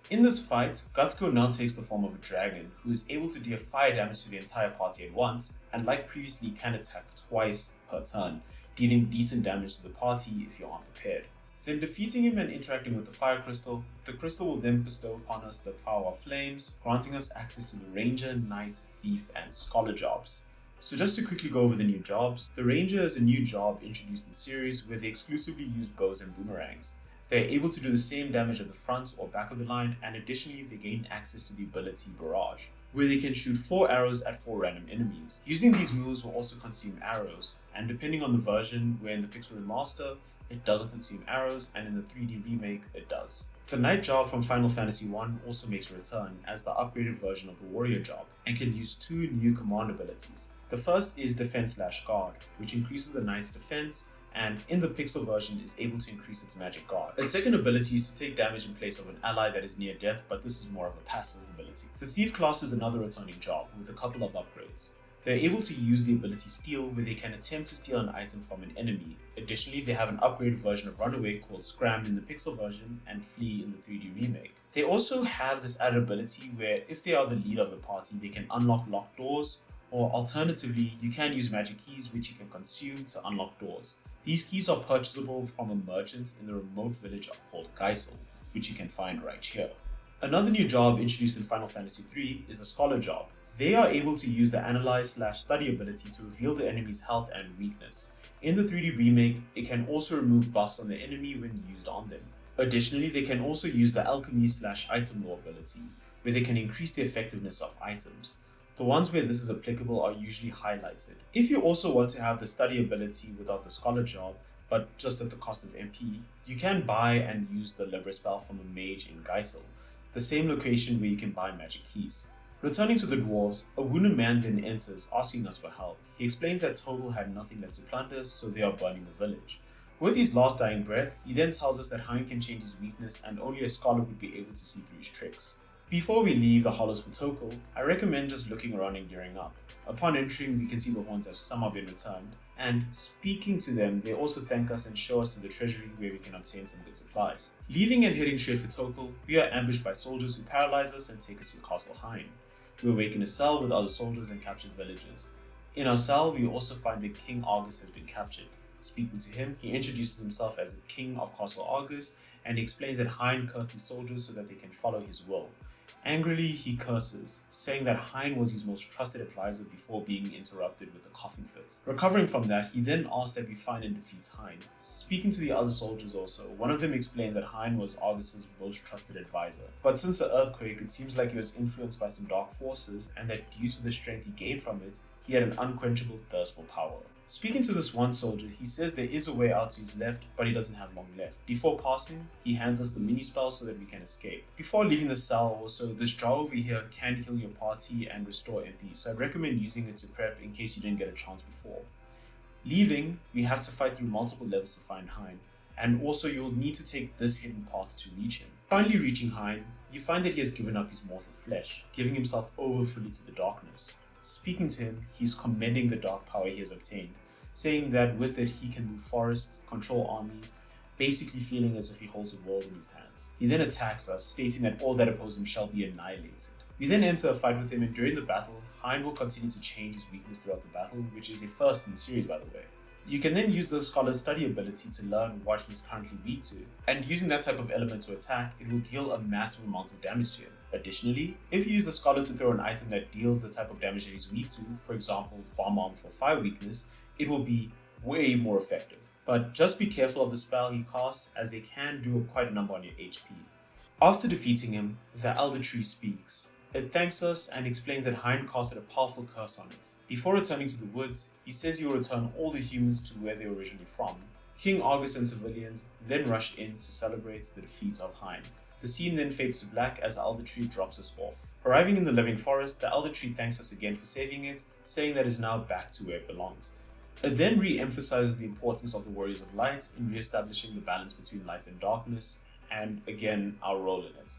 In this fight, Gutsko now takes the form of a dragon, who is able to deal fire damage to the entire party at once, and like previously can attack twice per turn, dealing decent damage to the party if you aren't prepared. Then defeating him and interacting with the Fire Crystal, the crystal will then bestow upon us the power of flames, granting us access to the Ranger, Knight, Thief, and Scholar jobs. So just to quickly go over the new jobs, the Ranger is a new job introduced in the series where they exclusively use bows and boomerangs. They are able to do the same damage at the front or back of the line, and additionally they gain access to the ability Barrage, where they can shoot 4 arrows at 4 random enemies. Using these moves will also consume arrows, and depending on the version, where in the Pixel Remaster, it doesn't consume arrows, and in the 3D remake, it does. The Knight job from Final Fantasy I also makes a return as the upgraded version of the Warrior job, and can use 2 new command abilities. The first is Defense/Guard, which increases the Knight's defense, and in the Pixel version is able to increase its magic guard. Its second ability is to take damage in place of an ally that is near death, but this is more of a passive ability. The Thief class is another returning job with a couple of upgrades. They are able to use the ability Steal, where they can attempt to steal an item from an enemy. Additionally, they have an upgraded version of Runaway called Scram in the Pixel version and Flee in the 3D remake. They also have this added ability where if they are the leader of the party, they can unlock locked doors, or alternatively, you can use magic keys which you can consume to unlock doors. These keys are purchasable from a merchant in the remote village called Geisel, which you can find right here. Another new job introduced in Final Fantasy III is a Scholar job. They are able to use the Analyze/Study ability to reveal the enemy's health and weakness. In the 3D remake, it can also remove buffs on the enemy when used on them. Additionally, they can also use the Alchemy/Item Law ability, where they can increase the effectiveness of items. The ones where this is applicable are usually highlighted. If you also want to have the Study ability without the Scholar job, but just at the cost of MP, you can buy and use the Libra spell from a mage in Geisel, the same location where you can buy magic keys. Returning to the dwarves, a wounded man then enters, asking us for help. He explains that Total had nothing left to plunder, so they are burning the village. With his last dying breath, he then tells us that Hein can change his weakness and only a scholar would be able to see through his tricks. Before we leave the hollows for Total, I recommend just looking around and gearing up. Upon entering, we can see the horns have somehow been returned, and speaking to them, they also thank us and show us to the treasury where we can obtain some good supplies. Leaving and heading straight for Total, we are ambushed by soldiers who paralyze us and take us to Castle Hein. We awaken a cell with other soldiers and captured villagers. In our cell, we also find that King Argus has been captured. Speaking to him, he introduces himself as the King of Castle Argus, and he explains that Hein cursed his soldiers so that they can follow his will. Angrily, he curses, saying that Hein was his most trusted advisor before being interrupted with a coughing fit. Recovering from that, he then asks that we find and defeat Hein. Speaking to the other soldiers also, one of them explains that Hein was Argus's most trusted advisor. But since the earthquake, it seems like he was influenced by some dark forces, and that due to the strength he gained from it, he had an unquenchable thirst for power. Speaking to this one soldier, he says there is a way out to his left, but he doesn't have long left. Before passing, he hands us the mini spell so that we can escape. Before leaving the cell also, this jar over here can heal your party and restore MP, so I'd recommend using it to prep in case you didn't get a chance before. Leaving, we have to fight through multiple levels to find Hein, and also you'll need to take this hidden path to reach him. Finally reaching Hein, you find that he has given up his mortal flesh, giving himself over fully to the darkness. Speaking to him, he's commending the dark power he has obtained, saying that with it he can move forests, control armies, basically feeling as if he holds the world in his hands. He then attacks us, stating that all that oppose him shall be annihilated. We then enter a fight with him, and during the battle, Hein will continue to change his weakness throughout the battle, which is a first in the series by the way. You can then use the Scholar's study ability to learn what he's currently weak to, and using that type of element to attack, it will deal a massive amount of damage to him. Additionally, if you use the Scholar to throw an item that deals the type of damage that he's weak to, for example, Bomb Arm for fire weakness, it will be way more effective. But just be careful of the spell he casts, as they can do quite a number on your HP. After defeating him, the Elder Tree speaks. It thanks us and explains that Hein casted a powerful curse on it. Before returning to the woods, he says he will return all the humans to where they were originally from. King Augen and civilians then rush in to celebrate the defeat of Hein. The scene then fades to black as the Elder Tree drops us off. Arriving in the living forest, the Elder Tree thanks us again for saving it, saying that it is now back to where it belongs. It then re-emphasizes the importance of the Warriors of Light in re-establishing the balance between light and darkness, and again, our role in it.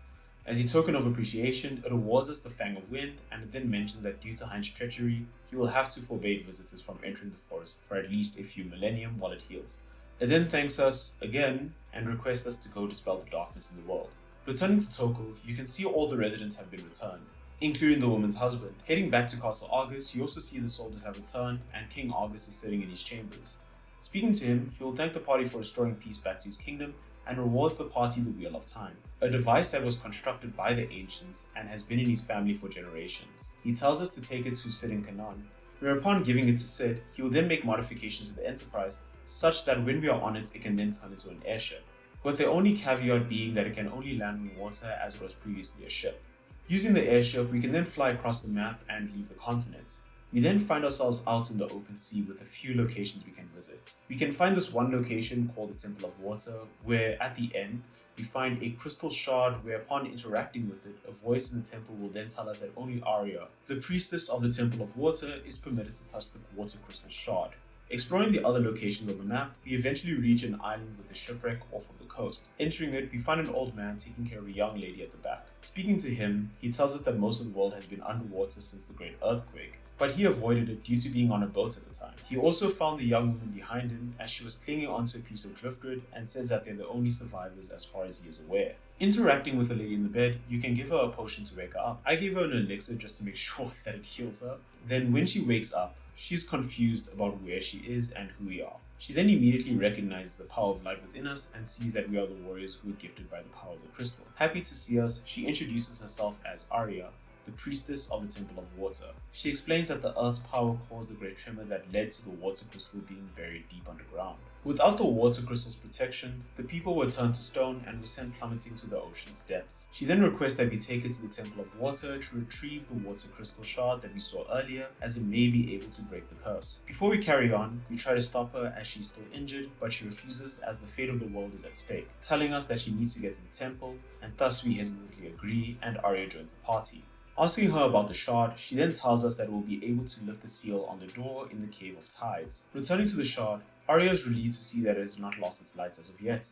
As a token of appreciation, it awards us the Fang of Wind, and it then mentions that due to Hein's treachery, he will have to forbade visitors from entering the forest for at least a few millennium while it heals. It then thanks us again and requests us to go dispel the darkness in the world. Returning to Tokul, you can see all the residents have been returned, including the woman's husband. Heading back to Castle Argus, you also see the soldiers have returned and King Argus is sitting in his chambers. Speaking to him, he will thank the party for restoring peace back to his kingdom and rewards the party the Wheel of Time, a device that was constructed by the ancients and has been in his family for generations. He tells us to take it to Sid in Canaan, where upon giving it to Sid, he will then make modifications to the Enterprise such that when we are on it, it can then turn into an airship, with the only caveat being that it can only land in water as it was previously a ship. Using the airship, we can then fly across the map and leave the continent. We then find ourselves out in the open sea with a few locations we can visit. We can find this one location called the Temple of Water, where at the end, we find a crystal shard where upon interacting with it, a voice in the temple will then tell us that only Arya, the priestess of the Temple of Water, is permitted to touch the water crystal shard. Exploring the other locations on the map, we eventually reach an island with a shipwreck off of the coast. Entering it, we find an old man taking care of a young lady at the back. Speaking to him, he tells us that most of the world has been underwater since the Great Earthquake, but he avoided it due to being on a boat at the time. He also found the young woman behind him as she was clinging onto a piece of driftwood and says that they're the only survivors as far as he is aware. Interacting with the lady in the bed, you can give her a potion to wake her up. I gave her an elixir just to make sure that it heals her. Then when she wakes up, she's confused about where she is and who we are. She then immediately recognizes the power of light within us and sees that we are the warriors who were gifted by the power of the crystal. Happy to see us, she introduces herself as Arya, the priestess of the Temple of Water. She explains that the Earth's power caused the great tremor that led to the water crystal being buried deep underground. Without the water crystal's protection, the people were turned to stone and were sent plummeting to the ocean's depths. She then requests that we take it to the Temple of Water to retrieve the water crystal shard that we saw earlier, as it may be able to break the curse. Before we carry on, we try to stop her as she's still injured, but she refuses as the fate of the world is at stake, telling us that she needs to get to the temple, and thus we hesitantly agree and Arya joins the party. Asking her about the shard, she then tells us that we'll be able to lift the seal on the door in the Cave of Tides. Returning to the shard, Arya is relieved to see that it has not lost its light as of yet,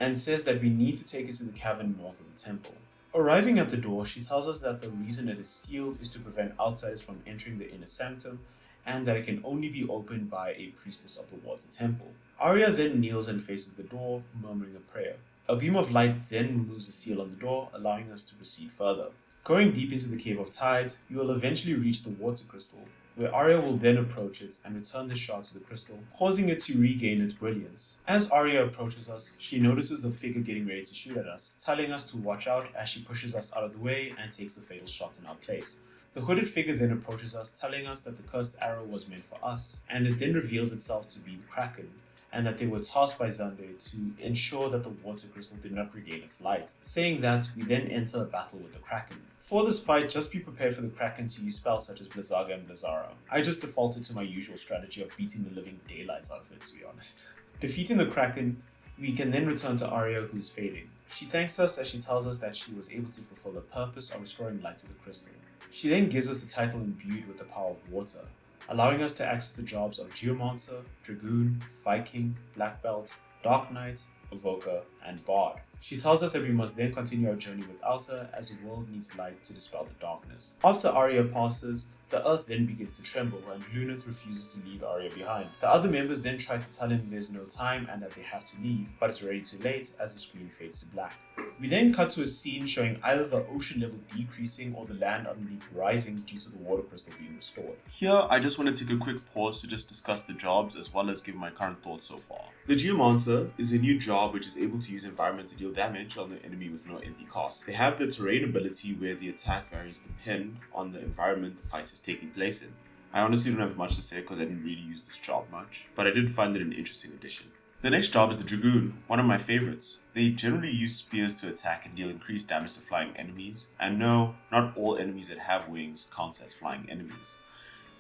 and says that we need to take it to the cavern north of the temple. Arriving at the door, she tells us that the reason it is sealed is to prevent outsiders from entering the inner sanctum, and that it can only be opened by a priestess of the water temple. Arya then kneels and faces the door, murmuring a prayer. A beam of light then removes the seal on the door, allowing us to proceed further. Going deep into the Cave of Tides, you will eventually reach the water crystal, where Arya will then approach it and return the shard to the crystal, causing it to regain its brilliance. As Arya approaches us, she notices a figure getting ready to shoot at us, telling us to watch out as she pushes us out of the way and takes the fatal shot in our place. The hooded figure then approaches us, telling us that the cursed arrow was meant for us, and it then reveals itself to be the Kraken, and that they were tasked by Xander to ensure that the water crystal did not regain its light. Saying that, we then enter a battle with the Kraken. For this fight, just be prepared for the Kraken to use spells such as Blizzaga and Blizzara. I just defaulted to my usual strategy of beating the living daylights out of it, to be honest. Defeating the Kraken, we can then return to Arya, who's fading. She thanks us as she tells us that she was able to fulfill the purpose of restoring light to the crystal. She then gives us the title imbued with the power of water, allowing us to access the jobs of Geomancer, Dragoon, Viking, Black Belt, Dark Knight, Evoker, and Bard. She tells us that we must then continue our journey without her, as the world needs light to dispel the darkness. After Arya passes, the earth then begins to tremble and Luneth refuses to leave Arya behind. The other members then try to tell him there's no time and that they have to leave, but it's already too late as the screen fades to black. We then cut to a scene showing either the ocean level decreasing or the land underneath rising due to the water crystal being restored. Here, I just want to take a quick pause to just discuss the jobs as well as give my current thoughts so far. The Geomancer is a new job which is able to use environment to deal damage on the enemy with no MP cost. They have the terrain ability where the attack varies depend on the environment the fight is taking place in. I honestly don't have much to say because I didn't really use this job much, but I did find it an interesting addition. The next job is the Dragoon, one of my favorites. They generally use spears to attack and deal increased damage to flying enemies, and no, not all enemies that have wings count as flying enemies.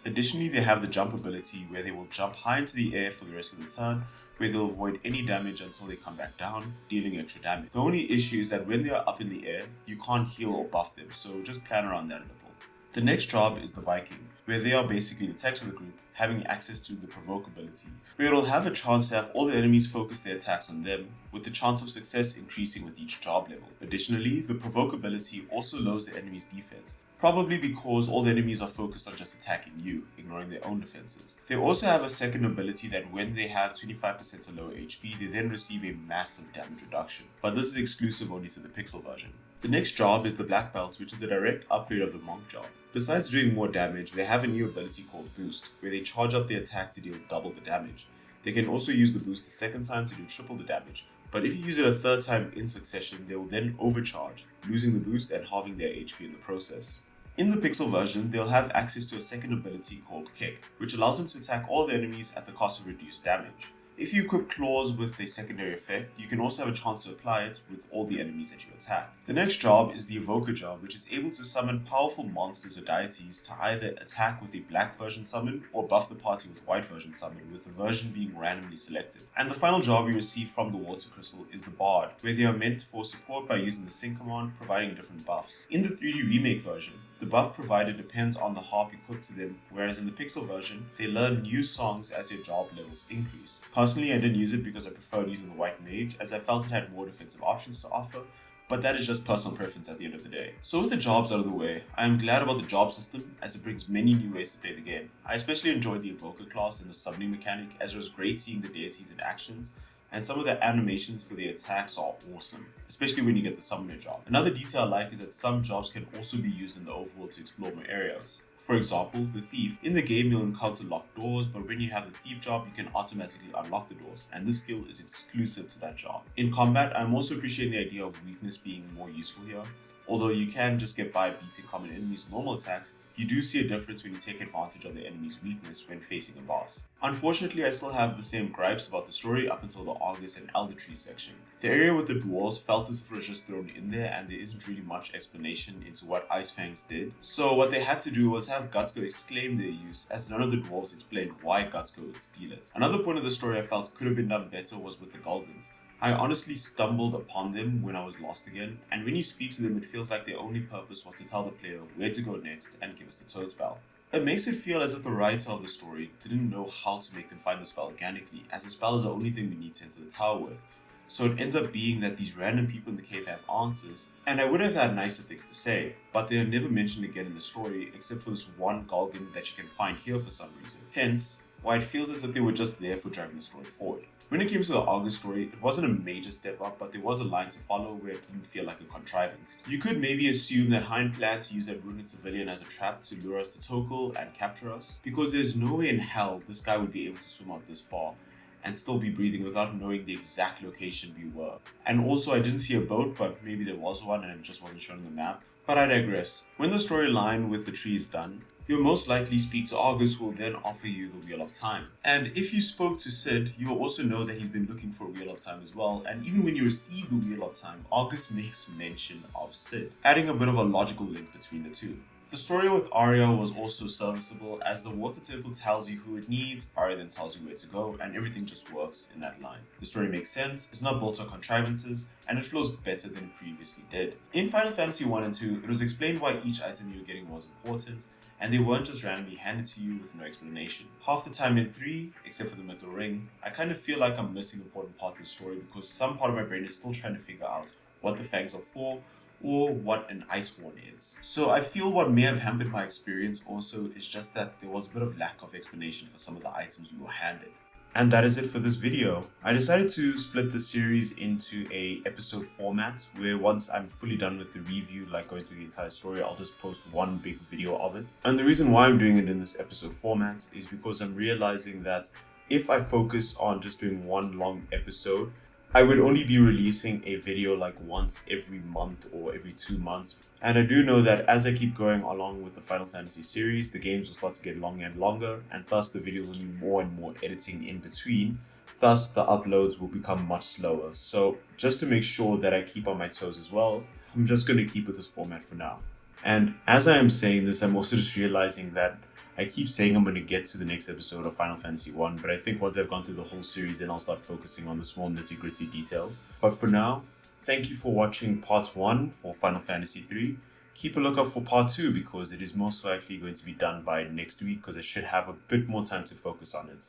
Additionally, they have the jump ability where they will jump high into the air for the rest of the turn, where they'll avoid any damage until they come back down, dealing extra damage. The only issue is that when they are up in the air, you can't heal or buff them, so just plan around that a little. The next job is the Viking, where they are basically the tanks of the group, having access to the provoke ability, where it'll have a chance to have all the enemies focus their attacks on them, with the chance of success increasing with each job level. Additionally, the provoke ability also lowers the enemy's defense, probably because all the enemies are focused on just attacking you, ignoring their own defenses. They also have a second ability that when they have 25% or lower HP, they then receive a massive damage reduction, but this is exclusive only to the pixel version. The next job is the Black Belt, which is a direct upgrade of the Monk job. Besides doing more damage, they have a new ability called Boost, where they charge up the attack to deal double the damage. They can also use the boost a second time to do triple the damage, but if you use it a third time in succession, they will then overcharge, losing the boost and halving their HP in the process. In the Pixel version, they'll have access to a second ability called Kick, which allows them to attack all the enemies at the cost of reduced damage. If you equip Claws with a secondary effect, you can also have a chance to apply it with all the enemies that you attack. The next job is the Evoker job, which is able to summon powerful monsters or deities to either attack with a black version summon or buff the party with white version summon, with the version being randomly selected. And the final job you receive from the Water Crystal is the Bard, where they are meant for support by using the Sync command, providing different buffs. In the 3D remake version, the buff provided depends on the harp equipped to them, whereas in the Pixel version, they learn new songs as their job levels increase. Personally, I didn't use it because I preferred using the White Mage, as I felt it had more defensive options to offer, but that is just personal preference at the end of the day. So with the jobs out of the way, I am glad about the job system as it brings many new ways to play the game. I especially enjoyed the Evoker class and the summoning mechanic, as it was great seeing the deities in actions, and some of the animations for the attacks are awesome, especially when you get the summoner job. Another detail I like is that some jobs can also be used in the overworld to explore more areas. For example, the Thief. In the game, you'll encounter locked doors, but when you have the Thief job, you can automatically unlock the doors, and this skill is exclusive to that job. In combat, I'm also appreciating the idea of weakness being more useful here. Although you can just get by beating common enemies with normal attacks, you do see a difference when you take advantage of the enemy's weakness when facing a boss. Unfortunately, I still have the same gripes about the story up until the Argus and Elder Tree section. The area with the dwarves felt as if it was just thrown in there and there isn't really much explanation into what Ice Fangs did. So what they had to do was have Gutsco exclaim their use, as none of the dwarves explained why Gutsco would steal it. Another point of the story I felt could have been done better was with the Golgans. I honestly stumbled upon them when I was lost again, and when you speak to them it feels like their only purpose was to tell the player where to go next and give us the toad spell. It makes it feel as if the writer of the story didn't know how to make them find the spell organically, as the spell is the only thing we need to enter the tower with. So it ends up being that these random people in the cave have answers, and I would have had nicer things to say, but they are never mentioned again in the story except for this one Golgan that you can find here for some reason. Hence, why it feels as if they were just there for driving the story forward. When it came to the Augen story, it wasn't a major step up, but there was a line to follow where it didn't feel like a contrivance. You could maybe assume that Hein planned to use that wounded civilian as a trap to lure us to Tokul and capture us, because there's no way in hell this guy would be able to swim out this far and still be breathing without knowing the exact location we were. And also, I didn't see a boat, but maybe there was one and it just wasn't shown on the map. But I digress. When the storyline with the tree is done, you'll most likely speak to Argus, who will then offer you the Wheel of Time. And if you spoke to Sid, you will also know that he's been looking for a Wheel of Time as well, and even when you receive the Wheel of Time, Argus makes mention of Sid, adding a bit of a logical link between the two. The story with Arya was also serviceable, as the Water Temple tells you who it needs, Arya then tells you where to go, and everything just works in that line. The story makes sense, it's not built on contrivances, and it flows better than it previously did. In Final Fantasy 1 and 2, it was explained why each item you were getting was important, and they weren't just randomly handed to you with no explanation. Half the time in 3, except for the Mythril Ring, I kind of feel like I'm missing important parts of the story because some part of my brain is still trying to figure out what the fangs are for, or what an ice horn is. So I feel what may have hampered my experience also is just that there was a bit of lack of explanation for some of the items we were handed. And that is it for this video. I decided to split the series into a episode format where once I'm fully done with the review, like going through the entire story, I'll just post one big video of it. And the reason why I'm doing it in this episode format is because I'm realizing that if I focus on just doing one long episode, I would only be releasing a video like once every month or every 2 months. And I do know that as I keep going along with the Final Fantasy series, the games will start to get longer and longer, and thus the videos will need more and more editing in between. Thus, the uploads will become much slower. So just to make sure that I keep on my toes as well, I'm just going to keep with this format for now. And as I am saying this, I'm also just realizing that I keep saying I'm going to get to the next episode of Final Fantasy 1, but I think once I've gone through the whole series, then I'll start focusing on the small nitty-gritty details. But for now, thank you for watching part 1 for Final Fantasy 3. Keep a lookout for part 2 because it is most likely going to be done by next week because I should have a bit more time to focus on it.